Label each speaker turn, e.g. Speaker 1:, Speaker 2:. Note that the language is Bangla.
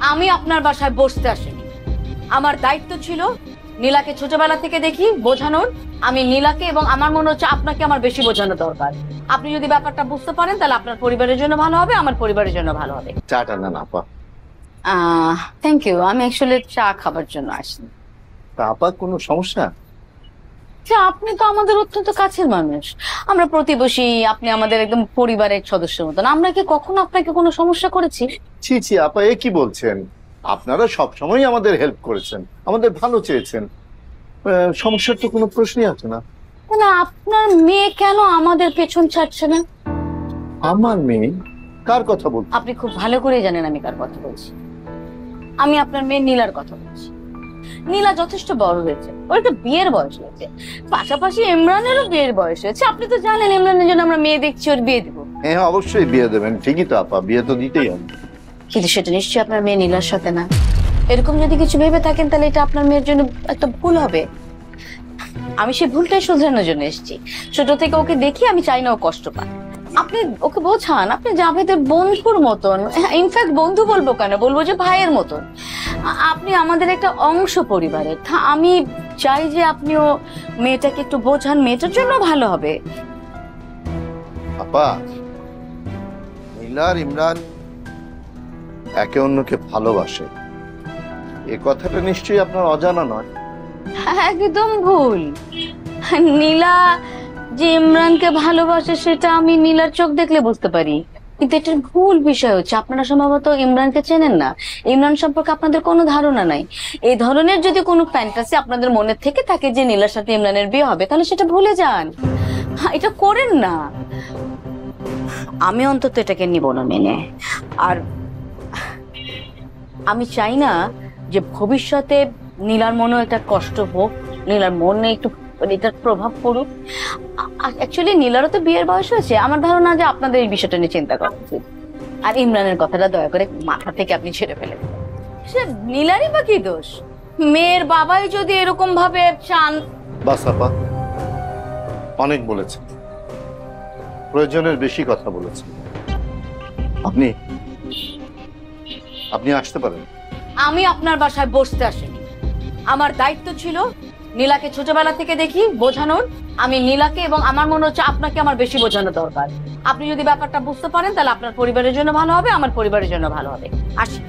Speaker 1: আমি আপনার বাসায় বসতে আসিনি। আমার দায়িত্ব ছিল নীলাকে ছোটবেলা থেকে দেখি বোঝানোর। আমি নীলাকে এবং আমার মনে হচ্ছে আপনাকে আমার বেশি বোঝানো দরকার। আপনি যদি ব্যাপারটা বুঝতে পারেন তাহলে আপনার পরিবারের জন্য ভালো হবে, আমার পরিবারের জন্য ভালো হবে।
Speaker 2: চাটা না না আপা।
Speaker 1: Thank you. আমি অ্যাকচুয়ালি চা খাবার জন্য আসিনি।
Speaker 2: তা আপা কোনো সমস্যা?
Speaker 1: আপনি তো আমাদের অত্যন্ত কাছের মানুষ, আমরা প্রতিবেশী, আপনি আমাদের একদম পরিবারের সদস্যের মতন। আমরা কি কখনো আপনাকে কোনো সমস্যা করেছি?
Speaker 2: ছি ছি আপা, এ কি বলছেন? আপনারা সবসময় আমাদের হেল্প করেছেন, আমাদের ভালো চেয়েছেন। সমস্যার তো কোনো প্রশ্নই আছে না।
Speaker 1: না, আপনার মেয়ে কেন আমাদের পেছন ছাড়ছে না?
Speaker 2: আমার মেয়ে? কার কথা বল?
Speaker 1: আপনি খুব ভালো করে জানেন আমি কার কথা বলছি। আমি আপনার মেয়ে নীলার কথা বলছি। নীলা যথেষ্ট বড় হয়েছে, ওর একটা বিয়ের বয়স হয়েছে, পাশাপাশি ইমরানেরও বিয়ের বয়স হয়েছে। আপনি তো জানেন ইমরানের জন্য আমরা মেয়ে দেখছি, ওর বিয়ে দিব।
Speaker 2: হ্যাঁ অবশ্যই বিয়ে দেবেন, ঠিকই তো আপা, বিয়ে তো দিতেই হবে।
Speaker 1: কিন্তু সেটা নিশ্চয়ই আপনার মেয়ে নীলার সাথে না। এরকম যদি কিছু ভেবে থাকেন তাহলে এটা আপনার মেয়ের জন্য একটা ভুল হবে। আমি সেই ভুলটাই শুধরানোর জন্য এসেছি। ছোট থেকে ওকে দেখি, আমি চাই না ও কষ্ট পায়। আপনি ওকে বোঝান, আপনি জাভেদের বন্ধুর মতন, ইনফ্যাক্ট বন্ধু বলবো কেন, বলবো যে ভাইয়ের মতন। আপনি আমাদের একটা অংশ পরিবারের। আমি চাই যে আপনিও মেয়েটাকে একটু বোঝান, মেয়েটার জন্য ভালো হবে।
Speaker 2: আপা, নীলা আর ইমরান একে অন্যকে ভালোবাসে, এ কথাটা নিশ্চয়ই আপনার অজানা নয়।
Speaker 1: একদম ভুল। নীলা যে ইমরানকে ভালোবাসে সেটা আমি নীলার চোখ দেখলে বুঝতে পারি, কিন্তু এটার ভুল বিষয় হচ্ছে আপনারা সম্ভবত ইমরানকে চেনেন না। ইমরান সম্পর্কে আপনাদের কোনো ধারণা নাই। এই ধরনের যদি কোনো ফ্যান্টাসি আপনাদের মনে থেকে থাকে যে নীলার সাথে ইমরানের বিয়ে হবে, তাহলে সেটা ভুলে যান, এটা করেন না। আমি অন্তত এটাকে নিব না মেনে। আর আমি চাই না যে ভবিষ্যতে নীলার মনেও একটা কষ্ট হোক, নীলার মনে একটু এটার প্রভাব পড়ুক। অ্যাকচুয়ালি নীলারও তো বিয়ের বয়স হয়েছে। আমার ধারণা যে আপনাদের এই বিষয়টা নিয়ে চিন্তা করা উচিত। আর ইমরানের কথাটা দয়া করে মাথা থেকে আপনি ছেড়ে ফেলেন। সে নীলারই বা কি দোষ? মেয়ের বাবাই যদি এরকম ভাবে চান।
Speaker 2: বাস আপা, অনেক বলেছেন, প্রয়োজনের বেশি কথা বলেছেন। আপনি আপনি আসতে পারেন।
Speaker 1: আমি আপনার বাসায় বসতে আসিনি। আমার দায়িত্ব ছিল নীলাকে ছোটবেলা থেকে দেখি বোঝানোর। আমি নীলাকে এবং আমার মনে হচ্ছে আপনাকে আমার বেশি বোঝানো দরকার। আপনি যদি ব্যাপারটা বুঝতে পারেন তাহলে আপনার পরিবারের জন্য ভালো হবে, আমার পরিবারের জন্য ভালো হবে। আসি।